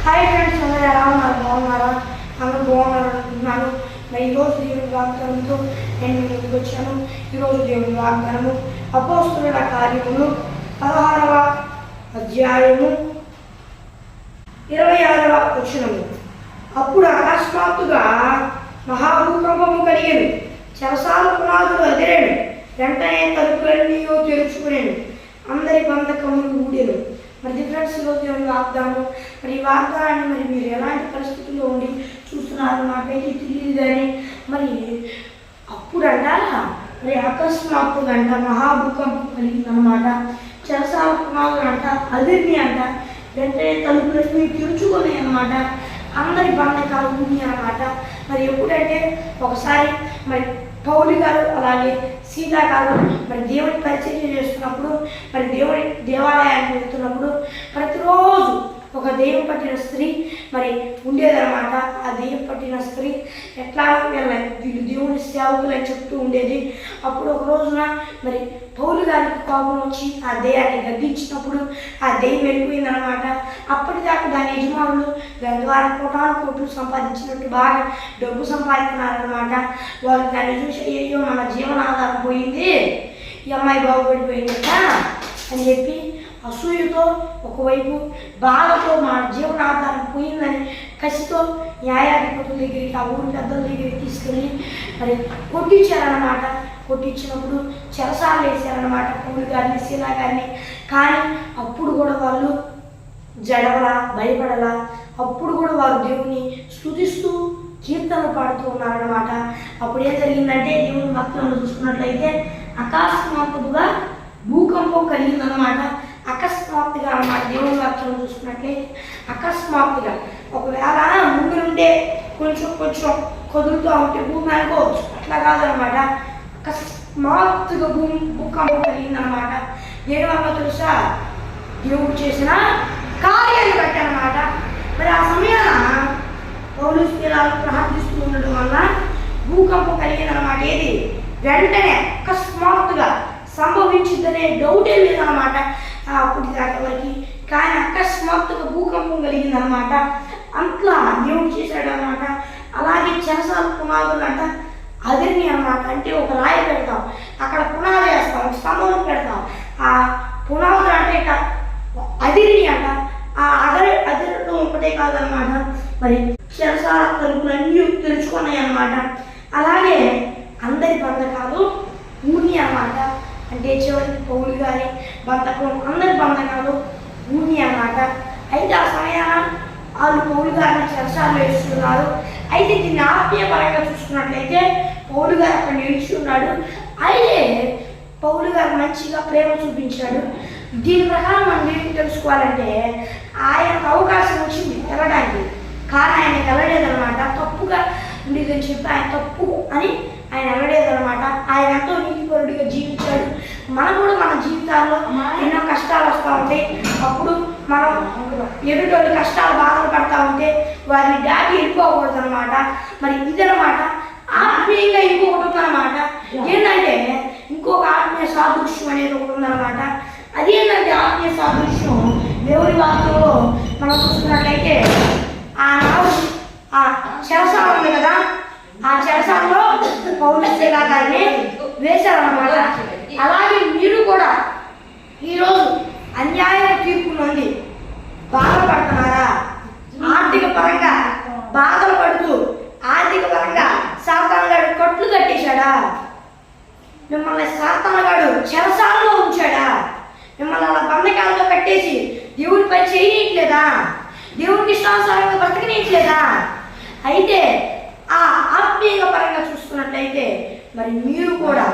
Hi friends, అందరూ ఎలా ఉన్నారు? బాగున్నారా? అందరూ బాగున్నారు అనుకుంటున్నాను. మరి ఈరోజు దేవుని వాగ్దానంతో నేను ముందుకు వచ్చాను. ఈరోజు దేవుని వాగ్దానము అపోస్తలుల కార్యములు 16వ అధ్యాయము 26వ వచనము. అప్పుడు అకస్మాత్తుగా మహాభూకంపము కలిగెను, చెరసాల పునాదులు అదిరెను, వెంటనే తలుపులన్నీ తెరుచుకునేను, అందరి బంధకములు ఊడెను. మరి ఫ్రెండ్స్, ఈరోజు దేవుని వాగ్దానం. మరి ఈ వాగ్దానాన్ని మరి మీరు ఎలాంటి పరిస్థితుల్లో ఉండి చూస్తున్నారు నాకైతే తెలియదు. కానీ మరి అప్పుడు అంటారా, మరి అకస్మాత్తుగా అంట మహాభూకంపం కలిగిందనమాట. చెరసాల పునాదులు అంట అదిరిని అంట, వెంటనే తలుపులన్నీ తెరుచుకొని అనమాట, అందరి బంధకాలు ఉంది అన్నమాట. మరి ఎప్పుడంటే ఒకసారి మరి పౌలు గారు అలాగే సీతా గారు మరి దేవుని పరిచర్య చేస్తున్నప్పుడు, మరి దేవుని దేవాలయానికి వెళ్తున్నప్పుడు ప్రతిరోజు ఒక దెయ్యం పట్టిన స్త్రీ మరి ఉండేదన్నమాట. ఆ దెయ్యం పట్టిన స్త్రీ ఎట్లా వీళ్ళు దేవుని సేవకులు అని చెప్తూ ఉండేది. అప్పుడు ఒక రోజున మరి పౌలు గారికి కోపం వచ్చి ఆ దెయ్యాన్ని గద్దించినప్పుడు ఆ దెయ్యం వెళ్ళిపోయిందనమాట. అప్పటిదాకా దాని యజమానులు దాని ద్వారా కోట్లు సంపాదించినట్టు బాగా డబ్బు సంపాదిస్తున్నారనమాట. వాళ్ళు దాన్ని చూసి అయ్యో మన జీవనాధారం పోయింది, ఈ అమ్మాయి బాగుపడిపోయిందట అని చెప్పి అసూయతో ఒకవైపు బాధతో మా జీవనాధారం పోయిందని కసితో న్యాయాధిపతుల దగ్గరికి ఆ ఊరి పెద్దల దగ్గరికి తీసుకెళ్ళి మరి కొట్టించారనమాట. కొట్టించినప్పుడు చెరసాలు వేసారనమాట పౌలు గారిని శీలా గారిని. కానీ అప్పుడు కూడా వాళ్ళు జడవలా భయపడలా, అప్పుడు కూడా వారు దేవుని స్తుతిస్తూ కీర్తనలు పాడుతూ ఉన్నారనమాట. అప్పుడు ఏం జరిగిందంటే దేవుని భక్తులను చూసుకున్నట్లయితే అకస్మాత్తుగా భూకంపం కలిగిందనమాట. అకస్మాత్తుగా అన్నమాట. దేవుని వాక్యం చూసుకున్నట్లయితే అకస్మాత్తుగా ఒకవేళ ముందు నుండే కొంచెం కదులుతూ ఉంటే భూమి అనుకోవచ్చు, అట్లా కాదనమాట. అకస్మాత్తుగా భూకంపం కలిగిందనమాట. దేని వల్ల తెలుసా? దేవుడు చేసిన కార్యాన్ని బట్టి అనమాట. మరి ఆ సమయాన పౌలు స్థిరాలు ప్రార్థిస్తూ ఉండడం వల్ల భూకంపం కలిగిందనమాట. ఏది వెంటనే అకస్మాత్తుగా సంభవించిందనే డౌటే లేదనమాట అప్పుడు దాకా వరకు. కానీ అకస్మాత్తుగా భూకంపం కలిగిందనమాట. అట్లా దేవుడు చేశాడు అనమాట. అలాగే చెరసాల పునాదులు అంట అదిరిని అనమాట. అంటే ఒక రాయి పెడతాం, అక్కడ పునాది వేస్తాం, ఒక స్తంభం పెడతాం. ఆ పునాదులు అంటే ఇక అదిరిని అంట. ఆ అదిరిలో ఒకటే కాదనమాట, మరి చెరసాల తలుపులన్నీ తెరుచుకున్నాయి అనమాట. అలాగే అందరి బంధకాలు ఊని అన్నమాట. అంటే చివరికి పౌలు గారి బంధకం, అందరి బంధకాలు ఊని అన్నమాట. అయితే ఆ సమయాన వాళ్ళు పౌలు గారిని చెరసాలు వేస్తున్నారు. అయితే దీన్ని ఆత్మీయపరంగా చూసుకున్నట్లయితే పౌలు గారు అక్కడ నిలిచి ఉన్నాడు. అయితే పౌలు గారు మంచిగా ప్రేమ చూపించాడు. దీని ప్రకారం మనం ఏం తెలుసుకోవాలంటే ఆయనకు అవకాశం వచ్చింది వెళ్ళడానికి, కానీ ఆయన వెళ్ళలేదనమాట. తప్పుగా ఉండేదని చెప్పి ఆయన తప్పు అని ఆయన వెళ్ళలేదనమాట. ఆయన ఎంతో నీతిపరుడిగా జీవించాడు. మనం కూడా మన జీవితాల్లో ఎన్నో కష్టాలు వస్తూ ఉంటాయి. అప్పుడు మనం ఎదుటి కష్టాలు బాధలు పడతా ఉంటే వారిని దాటి వెళ్ళిపోకూడదు అనమాట. మరి ఇదనమాట ఆత్మీయంగా ఇంకొకటి ఉందన్నమాట. ఏంటంటే ఇంకొక ఆత్మీయ సాదృశ్యం అనేది ఒకటి ఉందన్నమాట. అదేంటంటే ఆత్మీయ సాదృశ్యం దేవుని వాక్యంలో మనం చూసుకున్నట్లయితే ఆ చెరసాల ఉంది కదా, ఆ చెరసాలలో పౌలు శీలా గారిని వేశారన్నమాట. అలాగే మీరు కూడా ఈరోజు అన్యాయ తీర్పు నుండి బాధపడుతున్నారా? ఆర్థిక పరంగా బాధలు పడుతూ ఆర్థిక పరంగా సాతానుగాడు కట్లు కట్టేశాడా? మిమ్మల్ని సాతానుగాడు చెరసాలలో ఉంచాడా? మిమ్మల్ని అలా బంధకాలతో కట్టేసి దేవుడి పని చేయనీయట్లేదా? దేవుడికి ఇష్టానుసారంగా బ్రతకనీయట్లేదా? అయితే ఆ ఆత్మీయ పరంగా చూసుకున్నట్లయితే మరి మీరు కూడా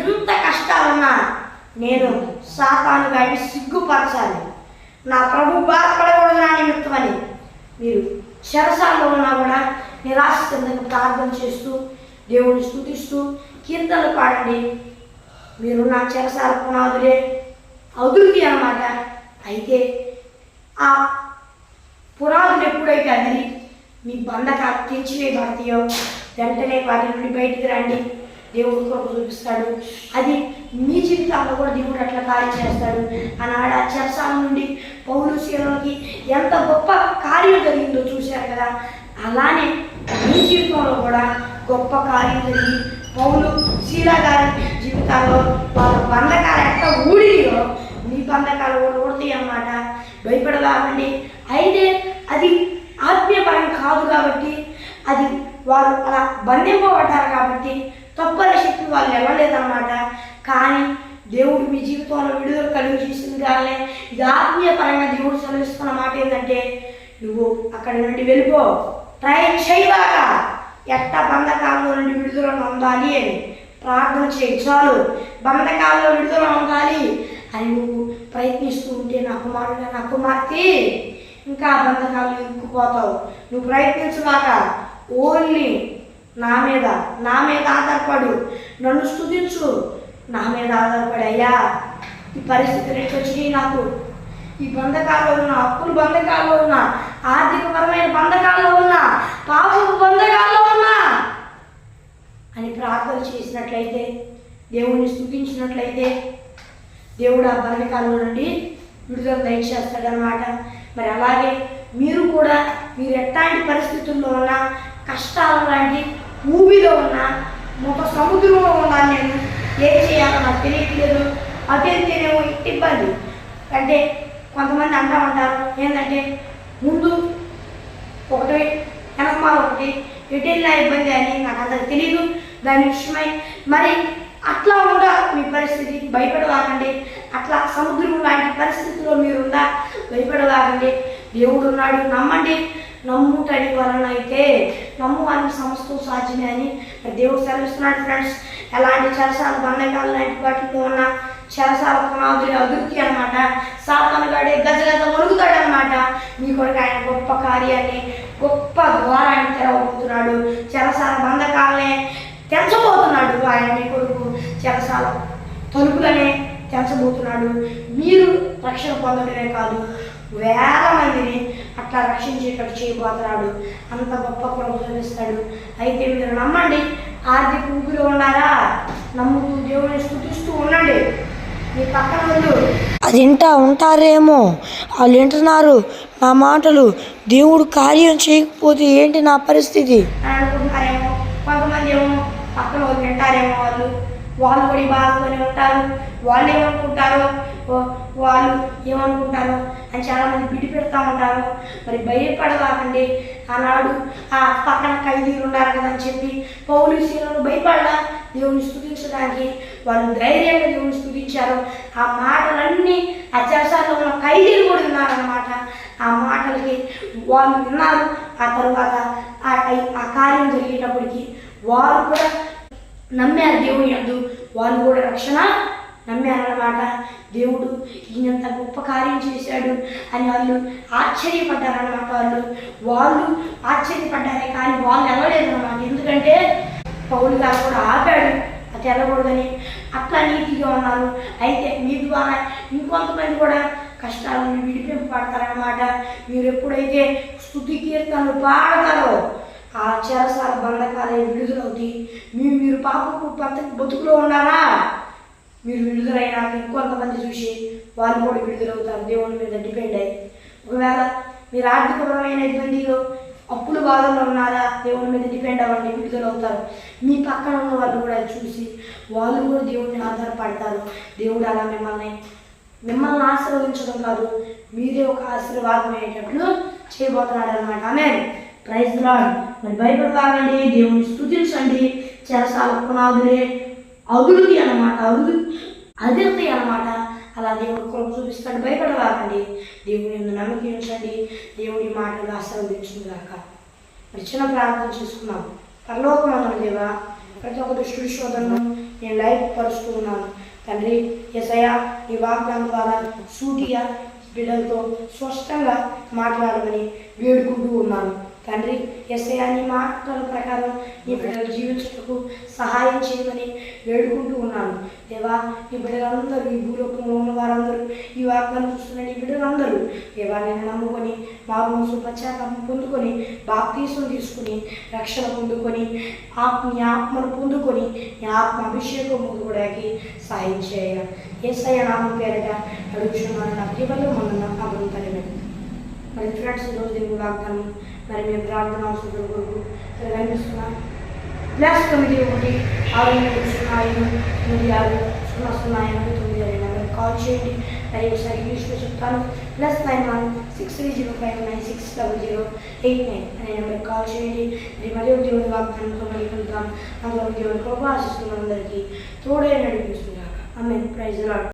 ఎంత కష్టాలున్నా నేను సాతాను గారిని సిగ్గుపరచాలి, నా ప్రభు బాధపడకూడదు నా నిమిత్తమని మీరు చెరసాల్లో ఉన్నా కూడా నిరాశ చెందక ప్రార్థన చేస్తూ దేవుడిని స్తుతిస్తూ కీర్తనలు పాడండి. మీరు నా చెరసాల పునాదులే అదురుది అన్నమాట. అయితే ఆ పునాదులు ఎప్పుడైతే అదిరి మీ బంధకాలు తెంచివేయబడతాయో వెంటనే వాటి నుండి బయటికి రండి. దేవుడు కృప చూపిస్తాడు. అది మీ జీవితాల్లో కూడా దేవుడు అట్లా కార్యం చేస్తాడు. ఆనాడు ఆ చెరసాల నుండి పౌలు శీలకి ఎంత గొప్ప కార్యం జరిగిందో చూశారు కదా. అలానే మీ జీవితంలో కూడా గొప్ప కార్యం జరిగి పౌలు శీల గారి జీవితాల్లో వాళ్ళ బంధకాలు ఎట్లా ఊడియో మీ బంధకాలు కూడా ఊడతాయి అన్నమాట. భయపడదామండి. అయితే అది ఆత్మీయపరం కాదు కాబట్టి, అది వారు అలా బంధింపబడ్డారు కాబట్టి తప్పని శక్తి వాళ్ళు వెళ్ళలేదన్నమాట. కానీ దేవుడు మీ జీవితంలో విడుదల కలుగు చేసింది. కానీ ఇది ఆత్మీయపరంగా దేవుడు సెలవిస్తున్న మాట ఏంటంటే, నువ్వు అక్కడి నుండి వెళ్ళిపో, ట్రై చేయబాగా, ఎట్ట బంధకాల్లో నుండి విడుదల పొందాలి అని ప్రార్థన చేయి. చాలు, బంధకాల్లో విడుదల పొందాలి అని నువ్వు ప్రయత్నిస్తూ ఉంటే నా కుమారుడు నా కుమార్తె ఇంకా బంధకాలు ఇరుక్కుపోతావు. నువ్వు ప్రయత్నించబాక, ఓన్లీ నా మీద ఆధారపడు, నన్ను స్తుతించు, నా మీద ఆధారపడి అయ్యా ఈ పరిస్థితులు ఎట్లొచ్చినాయి, నాకు ఈ బంధకాల్లో ఉన్నా, అప్పుల బంధకాల్లో ఉన్నా, ఆర్థికపరమైన బంధకాల్లో ఉన్నా, పాపపు బంధకాల్లో ఉన్నా అని ప్రార్థన చేసినట్లయితే, దేవుణ్ణి స్తుతించినట్లయితే దేవుడు ఆ బంధకాల్లో నుండి విడుదల దయచేస్తాడనమాట. మరి అలాగే మీరు కూడా మీరు ఎట్లాంటి పరిస్థితుల్లో ఉన్నా, కష్టాల లాంటి ఊబిలో ఉన్నా, ఒక సముద్రంలో ఉన్నాను, నేను ఏం చేయాలో నాకు తెలియట్లేదు, అటెళ్తేనేమో ఇబ్బంది. అంటే కొంతమంది అంటూ ఉంటారు ఏంటంటే, ముందు ఒకటి వెనకమాల ఒకటి, ఎటు వెళ్ళినా ఇబ్బంది అని. నాకు అంత తెలియదు దాని విషయమై. మరి అట్లా ఉందా మీ పరిస్థితి, భయపడవాకండి. అట్లా సముద్రం లాంటి పరిస్థితిలో మీరుందా, భయపడవాకండి. దేవుడు ఉన్నాడు, నమ్మండి. నమ్ముటని వలన అయితే నమ్ము అని సమస్తం సాధ్యమే అని దేవుడు సెలవిస్తున్నాడు. ఫ్రెండ్స్, ఎలాంటి చెరసాల బంధకాలు లాంటి వాటిలో ఉన్న చెరసాల పునాదులు అభివృద్ధి అనమాట. సాతానుగాడే గజగజ వణుకుతాడు అనమాట. మీ కొరకు ఆయన గొప్ప కార్యాన్ని, గొప్ప ద్వారాన్ని తెరవబోతున్నాడు. చెరసాల బంధకాలనే తెంచబోతున్నాడు ఆయన. మీ కొరకు చెరసాల తలుపులనే తెంచబోతున్నాడు. మీరు రక్షణ పొందడమే కాదు, వేల మందిని అట్లా రక్షించేటట్టు చేయబోతున్నాడు. అంత గొప్ప కృప చూపిస్తాడు. అయితే మీరు నమ్మండి. ఆర్థిక ఊపిలో ఉన్నారా, నమ్ముతూ దేవుని స్తుతిస్తూ ఉండండి. మీ పక్కన వాళ్ళు అది వింటా ఉంటారేమో, వాళ్ళు వింటున్నారు నా మాటలు, దేవుడు కార్యం చేయకపోతే ఏంటి నా పరిస్థితి అని అనుకుంటున్నారేమో. కొంతమంది ఏమో పక్కన వాళ్ళు వింటారేమో, వాళ్ళు కూడా బాధతోనే ఉంటారు. వాళ్ళు ఏమనుకుంటారో అని చాలామంది బిడి పెడతా ఉంటారు. మరి భయపడవాకండి. ఆనాడు ఆ పక్కన ఖైదీలు ఉన్నారు కదా అని చెప్పి పౌలు శీలను భయపడలా దేవుని స్తుతించడానికి. వాళ్ళు ధైర్యంగా దేవుని స్తుతించారు. ఆ మాటలన్నీ ఆ చెరసాలలో ఉన్న ఖైదీలు కూడా విన్నారన్నమాట. ఆ మాటలకి వాళ్ళు విన్నారు. ఆ తరువాత ఆ కార్యం జరిగేటప్పటికి వారు కూడా నమ్మారు. దేవుని యందు వాళ్ళు కూడా రక్షణ నమ్మారన్నమాట. దేవుడు ఈయనంత గొప్ప కార్యం చేశాడు అని వాళ్ళు ఆశ్చర్యపడ్డారన్నమాట. వాళ్ళు ఆశ్చర్యపడ్డారే కానీ వాళ్ళు వెళ్ళలేదన్నమాట. ఎందుకంటే పౌలు గారు కూడా ఆపాడు అది వెళ్ళకూడదని. అట్లా నీతిగా ఉన్నారు. అయితే మీ ద్వారా ఇంకొంతమంది కూడా కష్టాలను విడిపింపబడతారన్నమాట. మీరు ఎప్పుడైతే స్తుతి కీర్తనలు పాడతారో ఆ చెరసాల బంధకాలే విడుదలవుతాయి. మీరు పాపపు బతుకులో ఉన్నారా, మీరు విడుదలైనాక ఇంకొంతమంది చూసి వాళ్ళు కూడా విడుదలవుతారు. దేవుని మీద డిపెండ్ అయ్యి. ఒకవేళ మీరు ఆర్థికపరమైన ఇబ్బందిలో అప్పుల బాధల్లో ఉన్నారా, దేవుని మీద డిపెండ్ అవ్వండి, విడుదలవుతారు. మీ పక్కన ఉన్న వాళ్ళు కూడా చూసి వాళ్ళు కూడా దేవుడిని ఆధారపడతారు. దేవుడు అలా మిమ్మల్ని ఆశీర్వదించడం కాదు, మీరే ఒక ఆశీర్వాదం అయ్యేటట్లు చేయబోతున్నాడు అనమాట. ఆమేన్. Praise the lord. మరి బైబిల్ కాదండి, దేవుని స్తుతించండి. చెరసాల పునాదులే అభివృద్ధి అనమాట, అభివృద్ధి అనమాట. అలా దేవుడు కృప చూపిస్తాడు. భయపడవాకండి, దేవుని యందు నమ్మకం ఉంచండి. దేవుడి మాటలు ఆశీర్వదించును గాక. మరి చిన్న ప్రార్థన చేసుకున్నాం. పరలోకమందున దేవా, ప్రతి ఒక్క దుష్టుడి శోధనను నేను లైఫ్ పరుస్తూ ఉన్నాను తండ్రి. యేసయ్యా, నీ వాగ్దానం ద్వారా సూటిగా బిడ్డలతో స్పష్టంగా మాట్లాడమని వేడుకుంటూ ఉన్నాను తండ్రి. యేసయ్యా, నీ మాటల ప్రకారం నీ బిడ్డలు జీవించుటకు సహాయం చేయమని వేడుకుంటూ ఉన్నాను. దేవా ఈ బిడ్డలందరూ, ఈ భూలోకంలో ఉన్న వారందరూ, ఈ వాగ్దానం చూస్తున్న ఈ బిడ్డలందరూ దేవా నేను నమ్ముకొని మారు మనసు పశ్చాత్తాపం పొందుకొని బాప్తీసం తీసుకుని రక్షణ పొందుకొని నీ ఆత్మను పొందుకొని నీ ఆత్మ అభిషేకం పొందుకోవడానికి సహాయం చేయ యేసయ్య నామం పేరట అడుగుతున్నాను. నా జీవనంలో మన అమృతాన్ని మరి ఫ్రెండ్స్ ఈరోజు దీనికి వాగ్దానం మరి మేము ప్రార్థన అవసరం కొరకు కనిపిస్తున్నాం. +91 680 కాల్ చేయండి. మరి ఒకసారి ఇంగ్లీష్లో చెప్తాను. +91 63059600089 అనే నెంబర్కి కాల్ చేయండి. మరి దేవుని వాగ్దానంతో మళ్ళీ కలుద్దాం. అందులో దేవుని కృప ఆశిస్తున్న అందరికీ తోడే నడిపిస్తున్నాక ఆమేన్. Praise the lord.